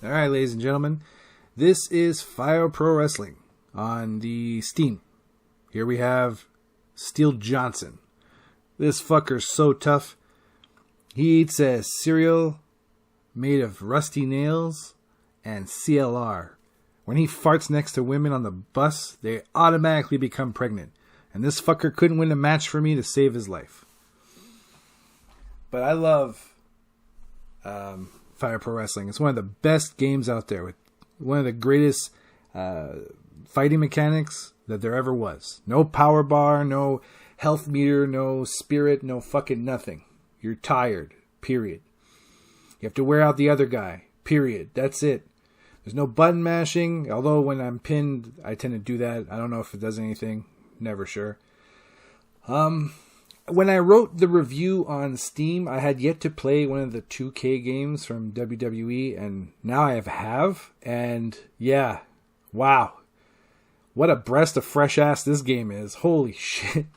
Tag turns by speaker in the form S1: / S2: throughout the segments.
S1: All right, ladies and gentlemen, this is Fire Pro Wrestling on the Steam. Here we have Steel Johnson. This fucker's so tough. He eats a cereal made of rusty nails and CLR. When he farts next to women on the bus, they automatically become pregnant. And this fucker couldn't win a match for me to save his life. But I love Fire Pro Wrestling. It's one of the best games out there, with one of the greatest fighting mechanics that there ever was. No power bar, no health meter, no spirit, no fucking nothing. You're tired, period. You have to wear out the other guy, period. That's it. There's no button mashing, although when I'm pinned, I tend to do that. I don't know if it does anything. Never sure. When I wrote the review on Steam, I had yet to play one of the 2K games from WWE, and now I have. And yeah, wow. What a breast of fresh ass this game is. Holy shit.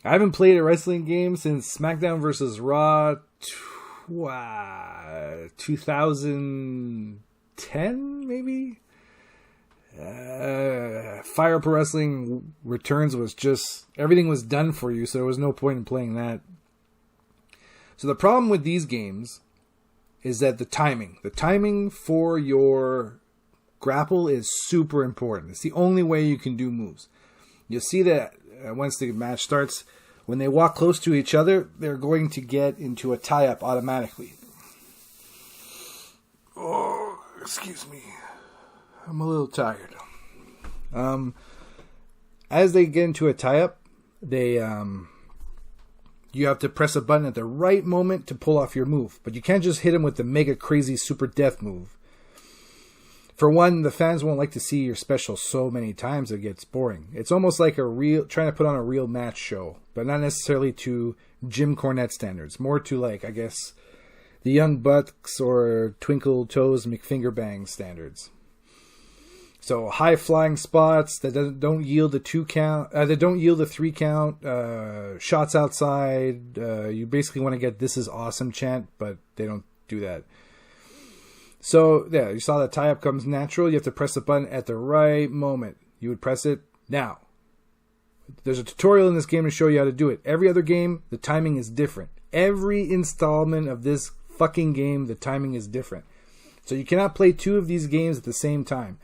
S1: I haven't played a wrestling game since SmackDown vs. Raw 2010, maybe? Fire Pro Wrestling Returns was just, everything was done for you, so there was no point in playing that. So the problem with these games is that the timing for your grapple is super important. It's the only way you can do moves. You'll see that once the match starts, when they walk close to each other, they're going to get into a tie-up automatically. Oh, excuse me. I'm a little tired. As they get into a tie-up, you have to press a button at the right moment to pull off your move. But you can't just hit them with the mega crazy super death move. For one, the fans won't like to see your special so many times it gets boring. It's almost like trying to put on a real match show, but not necessarily to Jim Cornette standards. More to, like, I guess, the Young Bucks or Twinkle Toes McFingerbang standards. So high flying spots that don't yield the 2 count, that don't yield the 3 count, shots outside. You basically want to get "This is awesome" chant, but they don't do that. So yeah, you saw that tie-up comes natural. You have to press the button at the right moment. You would press it now. There's a tutorial in this game to show you how to do it. Every other game, the timing is different. Every installment of this fucking game, the timing is different. So you cannot play 2 of these games at the same time.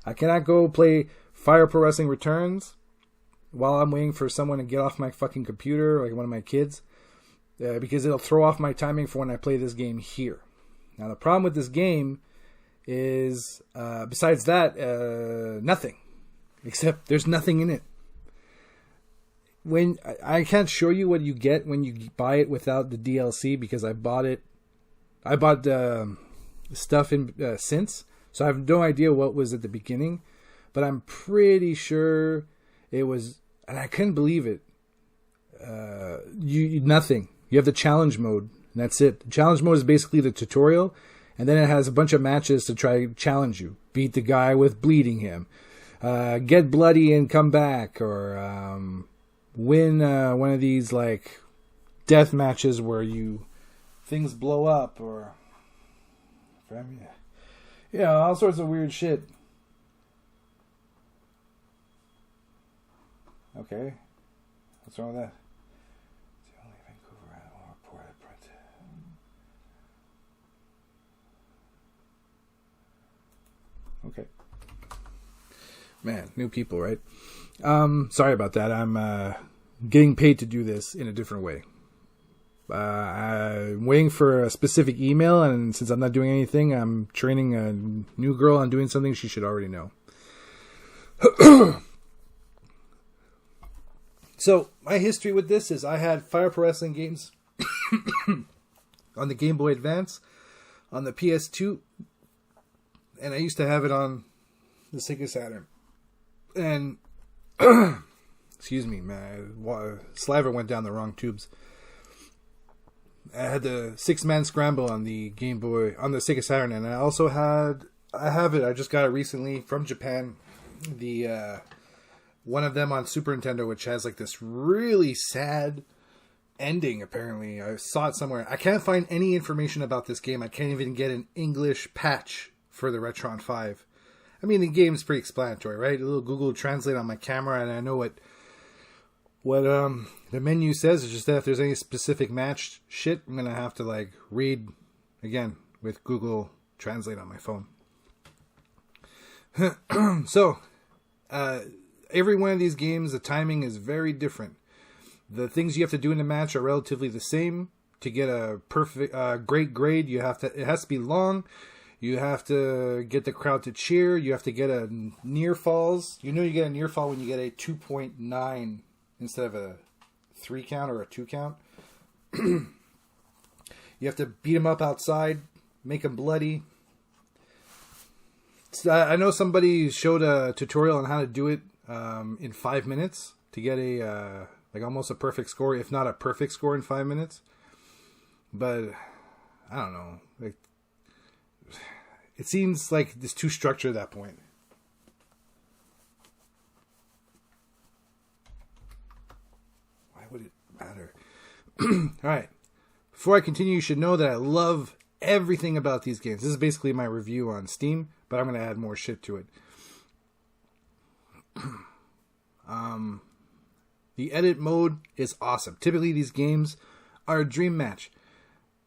S1: I cannot go play Fire Pro Wrestling Returns while I'm waiting for someone to get off my fucking computer, like one of my kids, because it'll throw off my timing for when I play this game here. Now, the problem with this game is, besides that, nothing. Except there's nothing in it. When I can't show you what you get when you buy it without the DLC, because I bought stuff in since. So I have no idea what was at the beginning, but I'm pretty sure it was, and I couldn't believe it. Nothing. You have the challenge mode, and that's it. The challenge mode is basically the tutorial, and then it has a bunch of matches to try to challenge you. Beat the guy with bleeding him, get bloody and come back, or win one of these like death matches where things blow up, or yeah, all sorts of weird shit. Okay. What's wrong with that? It's the only Vancouver Animal report I printed. Okay. Man, new people, right? Sorry about that. I'm getting paid to do this in a different way. I'm waiting for a specific email, and since I'm not doing anything, I'm training a new girl on doing something she should already know. So, my history with this is I had Fire Pro Wrestling games on the Game Boy Advance, on the PS2, and I used to have it on the Sega Saturn. And, excuse me, my saliva went down the wrong tubes. I had the 6-man scramble on the Game Boy, on the Sega Saturn, and I have it, I just got it recently from Japan, the one of them on Super Nintendo, which has like this really sad ending, apparently. I saw it somewhere. I can't find any information about this game. I can't even get an English patch for the Retron 5. I mean, the game's pretty explanatory, right? A little Google Translate on my camera, and I know what the menu says. It's just that if there's any specific match shit, I'm gonna have to like read again with Google Translate on my phone. So, every one of these games, the timing is very different. The things you have to do in the match are relatively the same. To get a perfect, great grade, it has to be long. You have to get the crowd to cheer. You have to get a near falls. You know you get a near fall when you get a 2.9 instead of a 3 count or a 2 count. You have to beat them up outside, make them bloody. I know somebody showed a tutorial on how to do it in 5 minutes to get a like almost a perfect score, if not a perfect score in 5 minutes. But I don't know. Like, it seems like it's too structured at that point. Why would it matter? All right. Before I continue, you should know that I love everything about these games. This is basically my review on Steam, but I'm going to add more shit to it. The edit mode is awesome. Typically, these games are a dream match.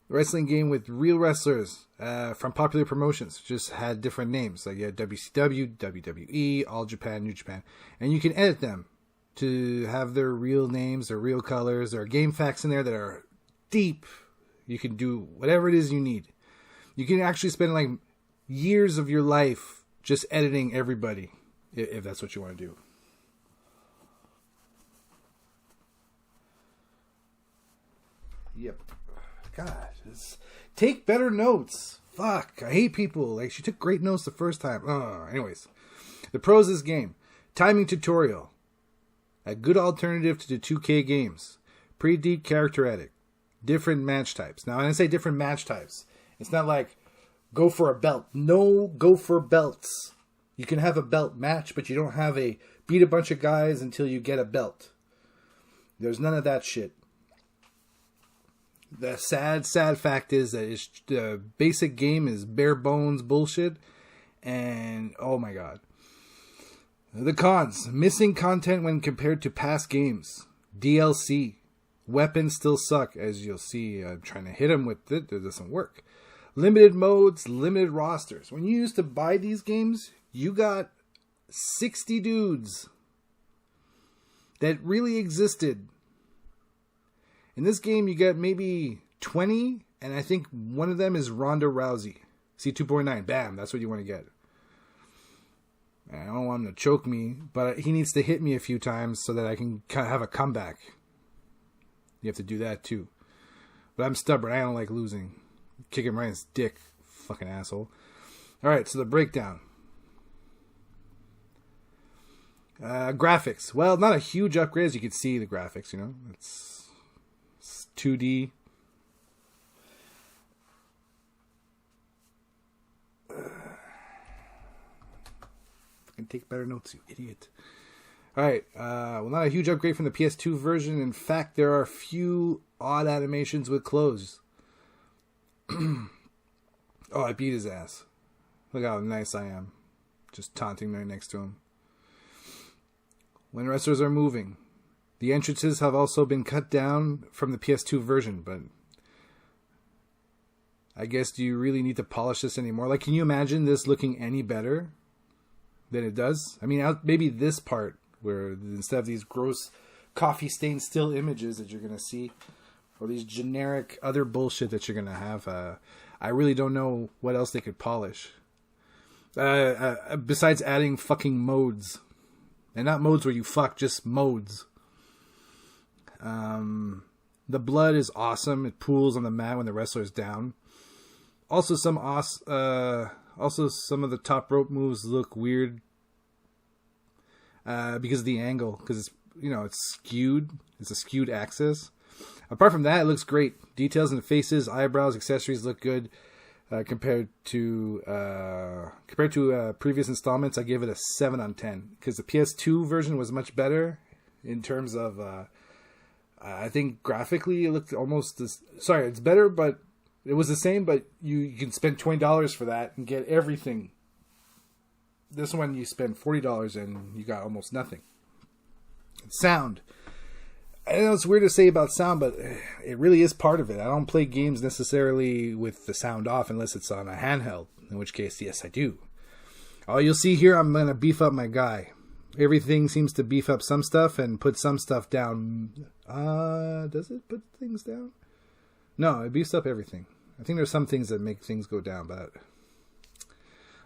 S1: A wrestling game with real wrestlers from popular promotions. Just had different names. Like you had WCW, WWE, All Japan, New Japan. And you can edit them to have their real names, their real colors. There are game facts in there that are deep. You can do whatever it is you need. You can actually spend like years of your life just editing everybody, if that's what you want to do. Yep. God, take better notes. Fuck, I hate people. Like, she took great notes the first time. Anyways, the pros of this game. Timing tutorial. A good alternative to the 2K games. Pretty deep character edit. Different match types. Now, when I say different match types, it's not like go for a belt. No, go for belts. You can have a belt match, but you don't have a beat a bunch of guys until you get a belt. There's none of that shit. The sad fact is that the basic game is bare bones bullshit. And, oh my god. The cons. Missing content when compared to past games. DLC. Weapons still suck. As you'll see, I'm trying to hit them with it. It doesn't work. Limited modes, limited rosters. When you used to buy these games, you got 60 dudes that really existed. In this game, you get maybe 20, and I think one of them is Ronda Rousey. See, 2.9. Bam, that's what you want to get. I don't want him to choke me, but he needs to hit me a few times so that I can have a comeback. You have to do that, too. But I'm stubborn. I don't like losing. Kick him right in his dick, fucking asshole. Alright, so the breakdown. Graphics. Well, not a huge upgrade, as you can see the graphics, you know. It's 2D. Fucking take better notes, you idiot. Alright, well, not a huge upgrade from the PS2 version. In fact, there are a few odd animations with clothes. Oh, I beat his ass. Look how nice I am. Just taunting right next to him. When wrestlers are moving. The entrances have also been cut down from the PS2 version, but I guess do you really need to polish this anymore? Like, can you imagine this looking any better than it does? I mean, maybe this part, where instead of these gross coffee-stained still images that you're going to see, or these generic other bullshit that you're going to have, I really don't know what else they could polish. Besides adding fucking modes. And not modes where you fuck, just modes. The blood is awesome. It pools on the mat when the wrestler is down. Also, some of the top rope moves look weird because of the angle. Because it's skewed. It's a skewed axis. Apart from that, it looks great. Details in the faces, eyebrows, accessories look good. Compared to previous installments, I gave it a 7 on 10 because the PS2 version was much better in terms of. I think graphically it looked almost it's better, but It was the same, but you can spend $20 for that and get everything. This one you spend $40 and you got almost nothing. Sound. I know it's weird to say about sound, but it really is part of it. I don't play games necessarily with the sound off unless it's on a handheld, in which case, yes, I do. Oh, you'll see here, I'm going to beef up my guy. Everything seems to beef up some stuff and put some stuff down. Does it put things down? No, it beefs up everything. I think there's some things that make things go down, but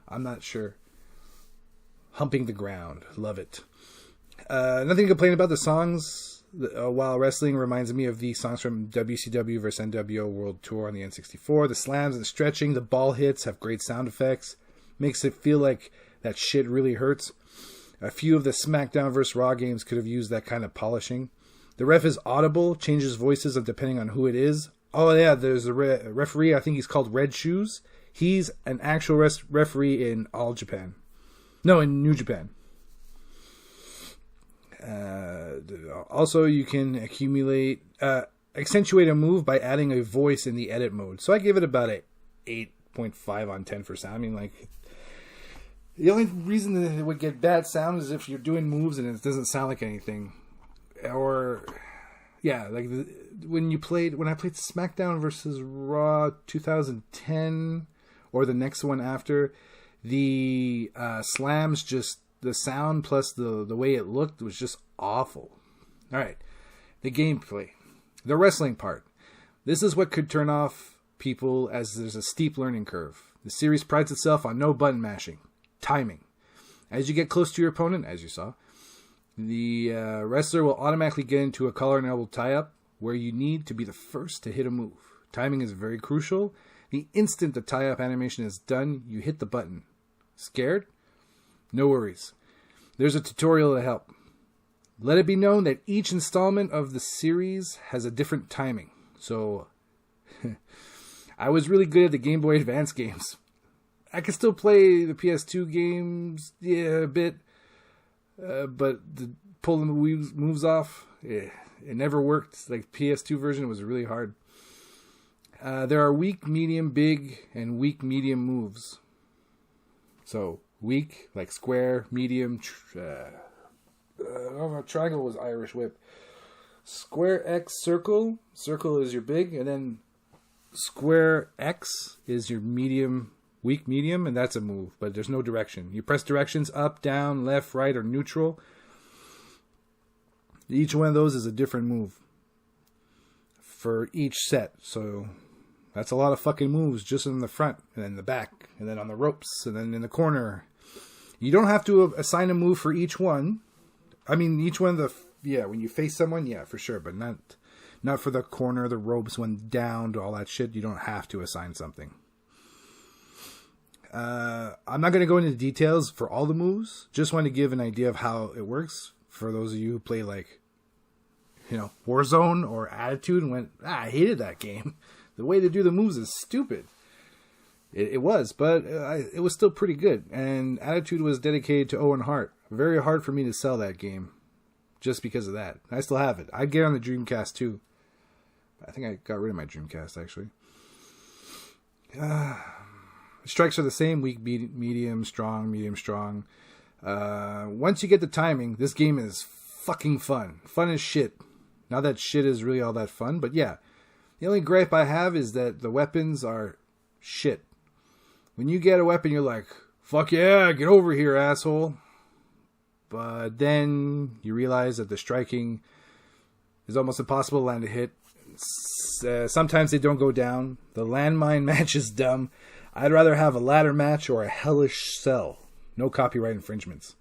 S1: I'm not sure. Humping the ground. Love it. Nothing to complain about. The songs, while wrestling, reminds me of the songs from WCW vs. NWO World Tour on the N64. The slams and the stretching, the ball hits have great sound effects. Makes it feel like that shit really hurts. A few of the SmackDown vs. Raw games could have used that kind of polishing. The ref is audible, changes voices depending on who it is. Oh yeah, there's a referee, I think he's called Red Shoes. He's an actual referee in All Japan. No, in New Japan. Also, you can accentuate a move by adding a voice in the edit mode. So I give it about a 8.5 on 10 for sound. I mean, like, the only reason that it would get bad sound is if you're doing moves and it doesn't sound like anything. Or, yeah, like when I played SmackDown versus Raw 2010 or the next one after, the slams, just the sound plus the way it looked was just awful. All right, the gameplay, the wrestling part. This is what could turn off people, as there's a steep learning curve. The series prides itself on no button mashing, timing. As you get close to your opponent, as you saw, the wrestler will automatically get into a collar and elbow tie-up where you need to be the first to hit a move. Timing is very crucial. The instant the tie-up animation is done, you hit the button. Scared? No worries. There's a tutorial to help. Let it be known that each installment of the series has a different timing. So, I was really good at the Game Boy Advance games. I can still play the PS2 games, a bit. But pulling the moves off, it never worked. Like, PS2 version was really hard. There are weak, medium, big, and weak, medium moves. So, weak, like square, medium, triangle was Irish whip. Square X, circle. Circle is your big, and then square X is your medium, weak, medium, and that's a move, but there's no direction. You press directions up, down, left, right, or neutral. Each one of those is a different move for each set, so that's a lot of fucking moves just in the front, and then the back, and then on the ropes, and then in the corner. You don't have to assign a move for each one. I mean, each one of the... Yeah, when you face someone, yeah, for sure, but not for the corner, the ropes, when down, to all that shit. You don't have to assign something. I'm not going to go into details for all the moves. Just want to give an idea of how it works for those of you who play, like, Warzone or Attitude and went, I hated that game. The way to do the moves is stupid. It was, but it was still pretty good. And Attitude was dedicated to Owen Hart. Very hard for me to sell that game just because of that. I still have it. I'd get on the Dreamcast too. I think I got rid of my Dreamcast, actually. Strikes are the same. Weak, medium, strong, medium, strong. Once you get the timing, this game is fucking fun. Fun as shit. Not that shit is really all that fun, but yeah. The only gripe I have is that the weapons are shit. When you get a weapon, you're like, fuck yeah, get over here, asshole. But then you realize that the striking is almost impossible to land a hit. Sometimes they don't go down. The landmine match is dumb. I'd rather have a ladder match or a hellish cell. No copyright infringements.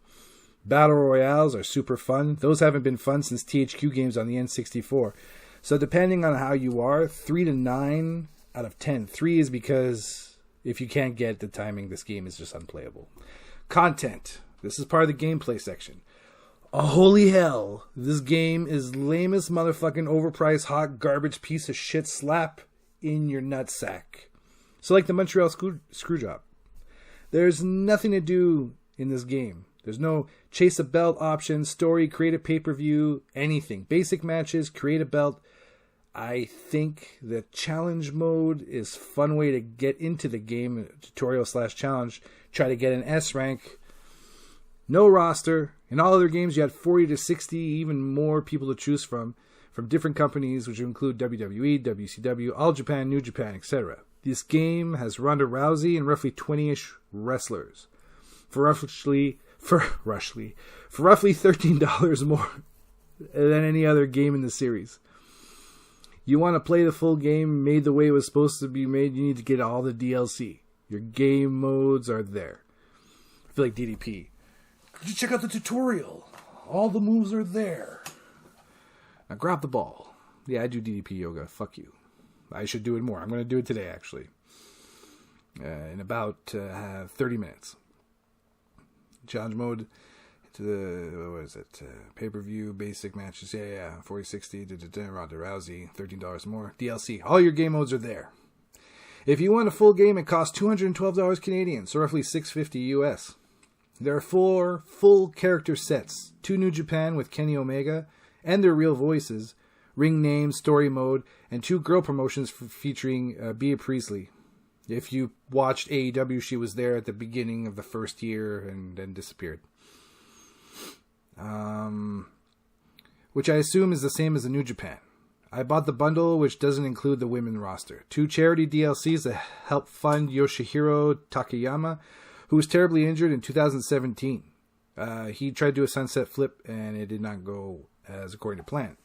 S1: Battle Royales are super fun. Those haven't been fun since THQ games on the N64. So depending on how you are, 3 to 9 out of 10. 3 is because if you can't get the timing, this game is just unplayable. Content. This is part of the gameplay section. Oh, holy hell. This game is lamest motherfucking overpriced hot garbage piece of shit slap in your nutsack. So like the Montreal Screwjob. There's nothing to do in this game. There's no chase a belt option, story, create a pay-per-view, anything. Basic matches, create a belt. I think the challenge mode is a fun way to get into the game, tutorial/challenge, try to get an S rank. No roster. In all other games, you had 40 to 60, even more people to choose from different companies, which include WWE, WCW, All Japan, New Japan, etc. This game has Ronda Rousey and roughly 20-ish wrestlers for roughly $13 more than any other game in the series. You want to play the full game made the way it was supposed to be made, you need to get all the DLC. Your game modes are there. I feel like DDP. Could you check out the tutorial? All the moves are there. Now grab the ball. Yeah, I do DDP yoga. Fuck you. I should do it more. I'm going to do it today, actually. In about 30 minutes. Challenge mode. To the, what is it? Pay-per-view, basic matches. Yeah. 40-60, Ronda Rousey, $13 more. DLC. All your game modes are there. If you want a full game, it costs $212 Canadian, so roughly $650 US. There are 4 full character sets. 2 New Japan with Kenny Omega and their real voices, ring name, story mode, and 2 girl promotions featuring Bea Priestley. If you watched AEW, she was there at the beginning of the first year and then disappeared. Which I assume is the same as the New Japan. I bought the bundle, which doesn't include the women roster. 2 charity DLCs that help fund Yoshihiro Takayama, who was terribly injured in 2017. He tried to do a sunset flip, and it did not go as according to plan.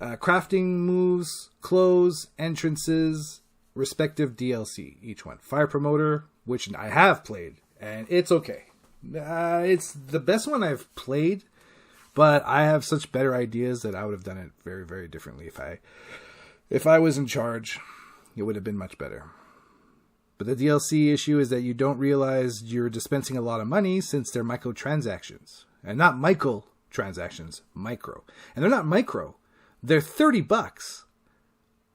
S1: Crafting moves, clothes, entrances, respective DLC, each one. Fire Promoter, which I have played, and it's okay. It's the best one I've played, but I have such better ideas that I would have done it very, very differently. If I was in charge, it would have been much better. But the DLC issue is that you don't realize you're dispensing a lot of money since they're microtransactions. And not Michael transactions, micro. And they're not micro. They're $30.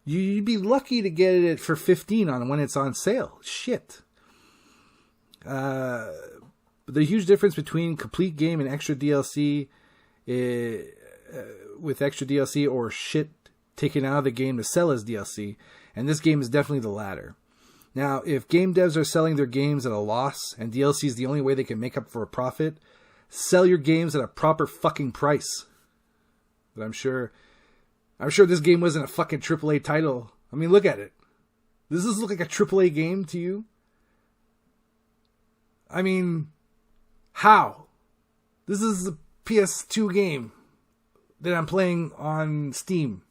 S1: You'd be lucky to get it for $15 on when it's on sale. Shit. The huge difference between complete game and extra DLC with extra DLC or shit taken out of the game to sell as DLC. And this game is definitely the latter. Now, if game devs are selling their games at a loss and DLC is the only way they can make up for a profit, sell your games at a proper fucking price. But I'm sure this game wasn't a fucking AAA title. I mean, look at it. Does this look like a AAA game to you? I mean, how? This is a PS2 game that I'm playing on Steam.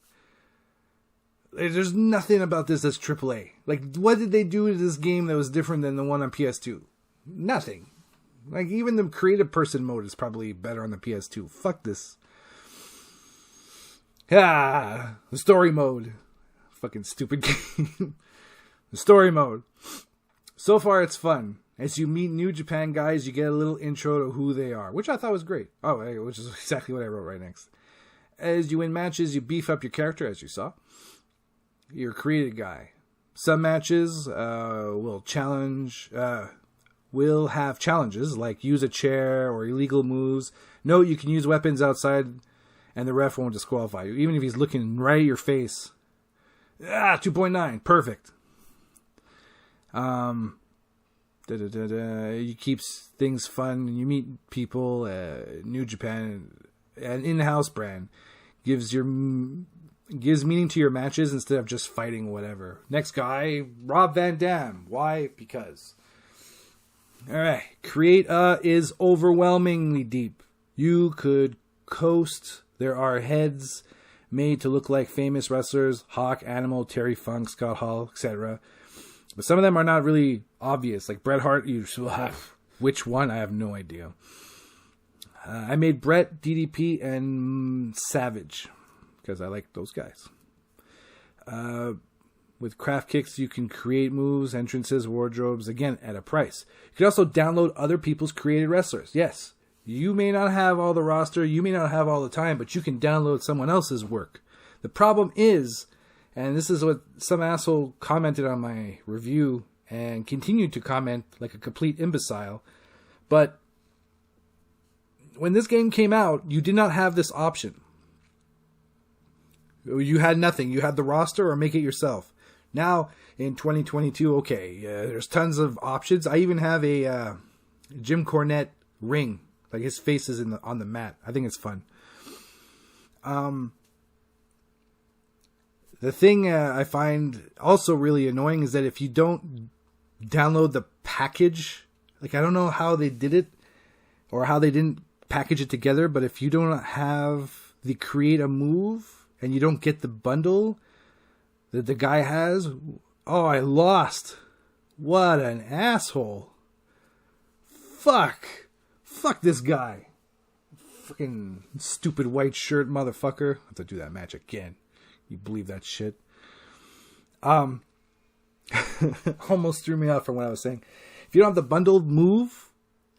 S1: There's nothing about this that's AAA. Like, what did they do to this game that was different than the one on PS2? Nothing. Like, even the creative person mode is probably better on the PS2. Fuck this. The story mode. Fucking stupid game. The story mode. So far, it's fun. As you meet New Japan guys, you get a little intro to who they are, which I thought was great. Oh, which is exactly what I wrote right next. As you win matches, you beef up your character, as you saw. You're a created guy. Some matches will have challenges, like use a chair or illegal moves. Note you can use weapons outside, and the ref won't disqualify you, even if he's looking right at your face. 2.9, perfect. You keep things fun. You meet people. New Japan, an in-house brand, gives meaning to your matches instead of just fighting whatever. Next guy, Rob Van Dam. Why? Because. Alright. Create is overwhelmingly deep. You could coast. There are heads made to look like famous wrestlers. Hawk, Animal, Terry Funk, Scott Hall, etc. But some of them are not really obvious. Like Bret Hart, you will have. Which one? I have no idea. I made Bret, DDP, and Savage. Because I like those guys. With craft kicks, you can create moves, entrances, wardrobes, again, at a price. You can also download other people's created wrestlers. Yes, you may not have all the roster, you may not have all the time, but you can download someone else's work. The problem is, and this is what some asshole commented on my review and continued to comment like a complete imbecile, but when this game came out, you did not have this option. You had nothing. You had the roster or make it yourself. Now, in 2022, okay, there's tons of options. I even have a Jim Cornette ring. Like his face is on the mat. I think it's fun. The thing I find also really annoying is that if you don't download the package, like I don't know how they did it or how they didn't package it together, but if you don't have the create a move and you don't get the bundle that the guy has, oh, I lost. What an asshole. Fuck this guy. Freaking stupid white shirt motherfucker. I have to do that match again. You believe that shit? Almost threw me off from what I was saying. If you don't have the bundled move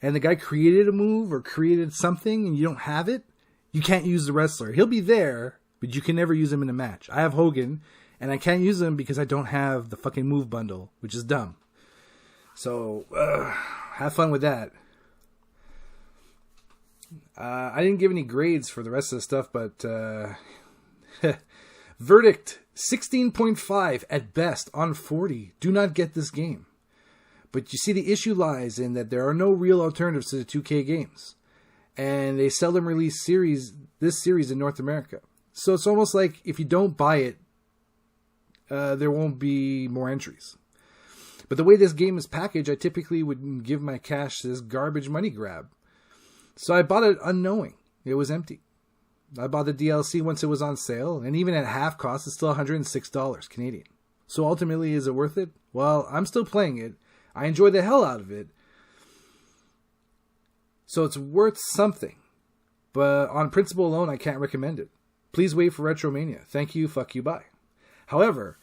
S1: and the guy created a move or created something and you don't have it, you can't use the wrestler. He'll be there, but you can never use him in a match. I have Hogan and I can't use him because I don't have the fucking move bundle, which is dumb. So, have fun with that. I didn't give any grades for the rest of the stuff, but verdict 16.5 at best on 40. Do not get this game. But you see, the issue lies in that there are no real alternatives to the 2K games, and they seldom release this series in North America. So it's almost like if you don't buy it, there won't be more entries. But the way this game is packaged, I typically wouldn't give my cash to this garbage money grab. So I bought it unknowing. It was empty. I bought the DLC once it was on sale, and even at half cost, it's still $106 Canadian. So ultimately, is it worth it? Well, I'm still playing it. I enjoy the hell out of it. So it's worth something. But on principle alone, I can't recommend it. Please wait for Retromania. Thank you, fuck you, bye. However,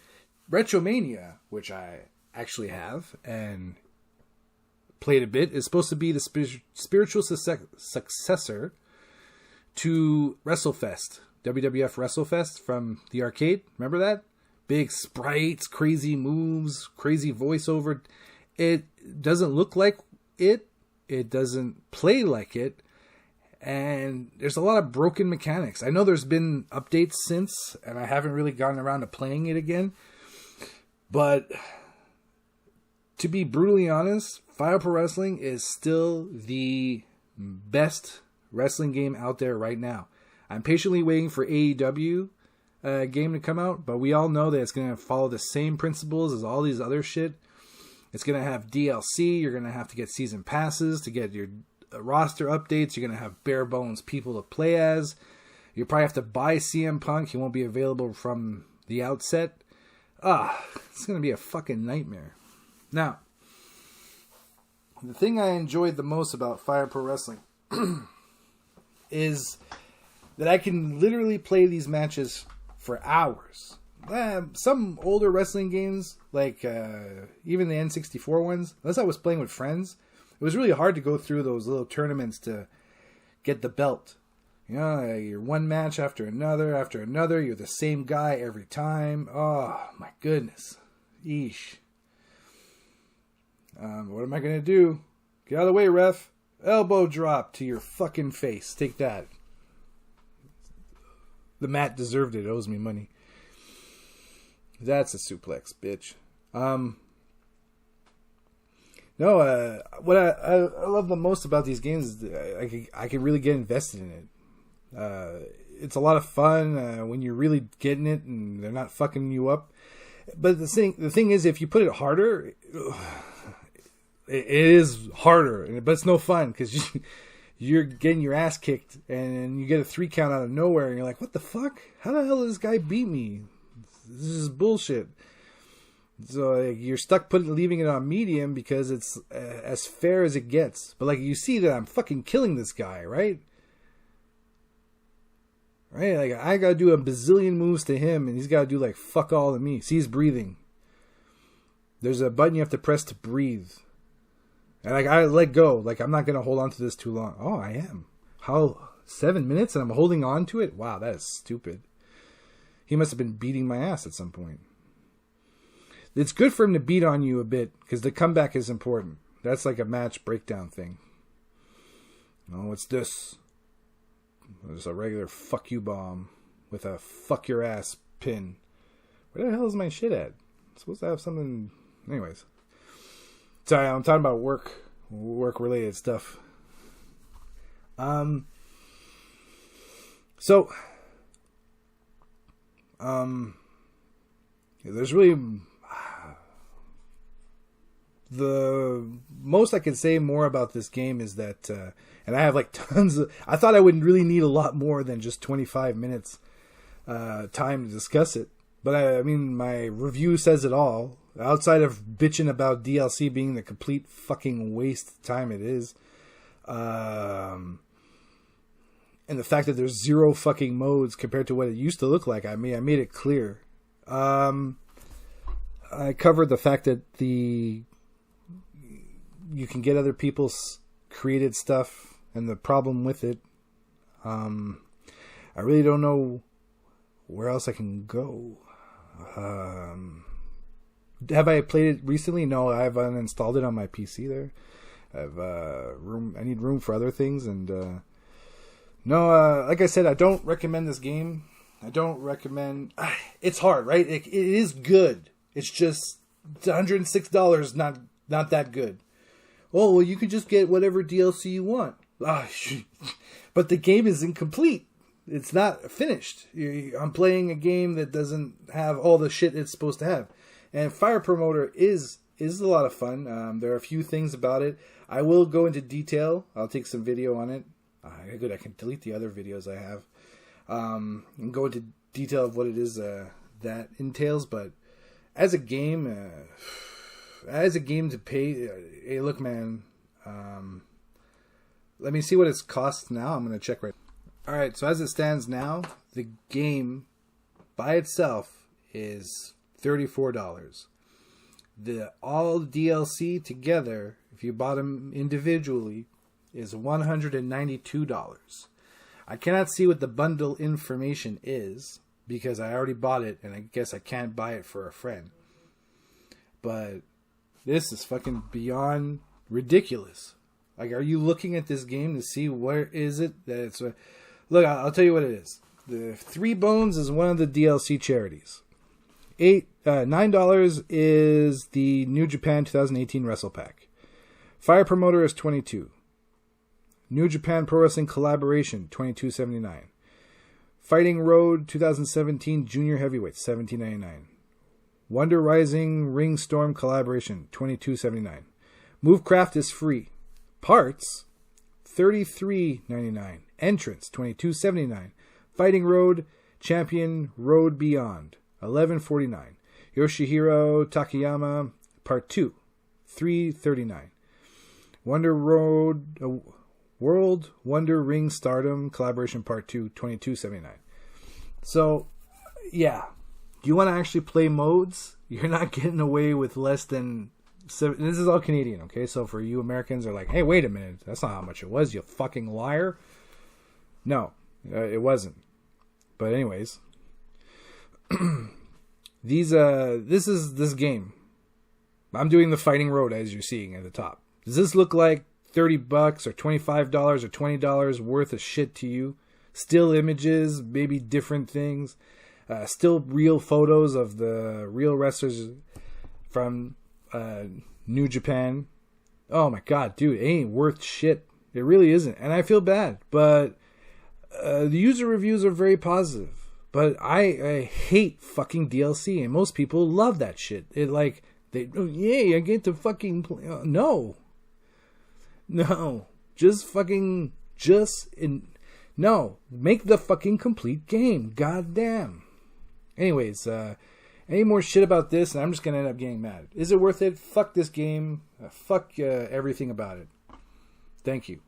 S1: Retromania, which I actually have and played a bit, is supposed to be the spiritual successor to WrestleFest, WWF WrestleFest from the arcade. Remember that? Big sprites, crazy moves, crazy voiceover. It doesn't look like it. It doesn't play like it. And there's a lot of broken mechanics. I know there's been updates since, and I haven't really gotten around to playing it again. But to be brutally honest, Fire Pro Wrestling is still the best wrestling game out there right now. I'm patiently waiting for AEW game to come out, but we all know that it's going to follow the same principles as all these other shit. It's going to have DLC. You're going to have to get season passes to get your roster updates. You're going to have bare bones people to play as. You probably have to buy CM Punk. He won't be available from the outset. It's going to be a fucking nightmare. Now, the thing I enjoyed the most about Fire Pro Wrestling is that I can literally play these matches for hours. Some older wrestling games, like even the N64 ones, unless I was playing with friends, it was really hard to go through those little tournaments to get the belt. You know, you're one match after another, you're the same guy every time. Oh, my goodness. Eesh. What am I going to do? Get out of the way, ref. Elbow drop to your fucking face. Take that. The mat deserved it. It owes me money. That's a suplex, bitch. No, what I love the most about these games is I can really get invested in it. It's a lot of fun when you're really getting it and they're not fucking you up. But the thing is, if you put it harder, it is harder, but it's no fun because you're getting your ass kicked and you get a 3 count out of nowhere and you're like, what the fuck? How the hell did this guy beat me? This is bullshit. So you're stuck leaving it on medium because it's as fair as it gets. But like you see that I'm fucking killing this guy, right? Right? Like I gotta do a bazillion moves to him and he's gotta do like fuck all to me. See, he's breathing. There's a button you have to press to breathe. And like I let go. Like I'm not gonna hold on to this too long. Oh, I am. How 7 minutes and I'm holding on to it? Wow, that is stupid. He must have been beating my ass at some point. It's good for him to beat on you a bit because the comeback is important. That's like a match breakdown thing. No, what's this? There's a regular fuck you bomb. with a fuck your ass pin. Where the hell is my shit at? I'm supposed to have something. Anyways. Sorry, I'm talking about work related stuff. There's really the most I can say more about this game is that, and I have like tons of. I thought I would really need a lot more than just 25 minutes time to discuss it, but I mean my review says it all. Outside of bitching about DLC being the complete fucking waste of time it is, and the fact that there's 0 fucking modes compared to what it used to look like, I made it clear. I covered the fact that you can get other people's created stuff and the problem with it. I really don't know where else I can go. Have I played it recently? No, I've uninstalled it on my PC there. I need room for other things, and like I said, I don't recommend this game. I don't recommend. It's hard, right? It is good. It's just $106. Not that good. Oh well, you can just get whatever DLC you want. But the game is incomplete. It's not finished. I'm playing a game that doesn't have all the shit it's supposed to have. And Fire Promoter is a lot of fun. There are a few things about it. I will go into detail. I'll take some video on it. Good, I can delete the other videos I have. And go into detail of what it is that entails. But as a game to pay, hey, look, man. Let me see what it's cost now. I'm going to check right. All right, so as it stands now, the game by itself is $34. All DLC together, if you bought them individually, is $192. I cannot see what the bundle information is because I already bought it and I guess I can't buy it for a friend. But this is fucking beyond ridiculous. Like, are you looking at this game to see where is it that it's... Look, I'll tell you what it is. The 3 Bones is one of the DLC charities. $9 is the New Japan 2018 Wrestle Pack. Fire Promoter is $22. New Japan Pro Wrestling Collaboration, $22.79. Fighting Road 2017 Junior Heavyweight, $17.99. Wonder Rising Ring Storm Collaboration, $22.79. Movecraft is free. Parts, $33.99. Entrance, $22.79. Fighting Road Champion Road Beyond, $11.49. Yoshihiro Takayama Part 2, $3.39. Wonder Road World Wonder Ring Stardom Collaboration Part 2, $22.79. So, yeah. Do you want to actually play modes? You're not getting away with less than... This is all Canadian, okay? So for you Americans are like, hey, wait a minute. That's not how much it was, you fucking liar. No, it wasn't. But anyways... This game. I'm doing the Fighting Road as you're seeing at the top. Does this look like $30 or $25 or $20 worth of shit to you? Still images, maybe different things. Still real photos of the real wrestlers from New Japan. Oh my god, dude, it ain't worth shit. It really isn't. And I feel bad. But the user reviews are very positive. But I hate fucking DLC, and most people love that shit. It like, yay, I get to fucking play. No. No. Make the fucking complete game. God damn. Anyways, any more shit about this, and I'm just going to end up getting mad. Is it worth it? Fuck this game. Fuck everything about it. Thank you.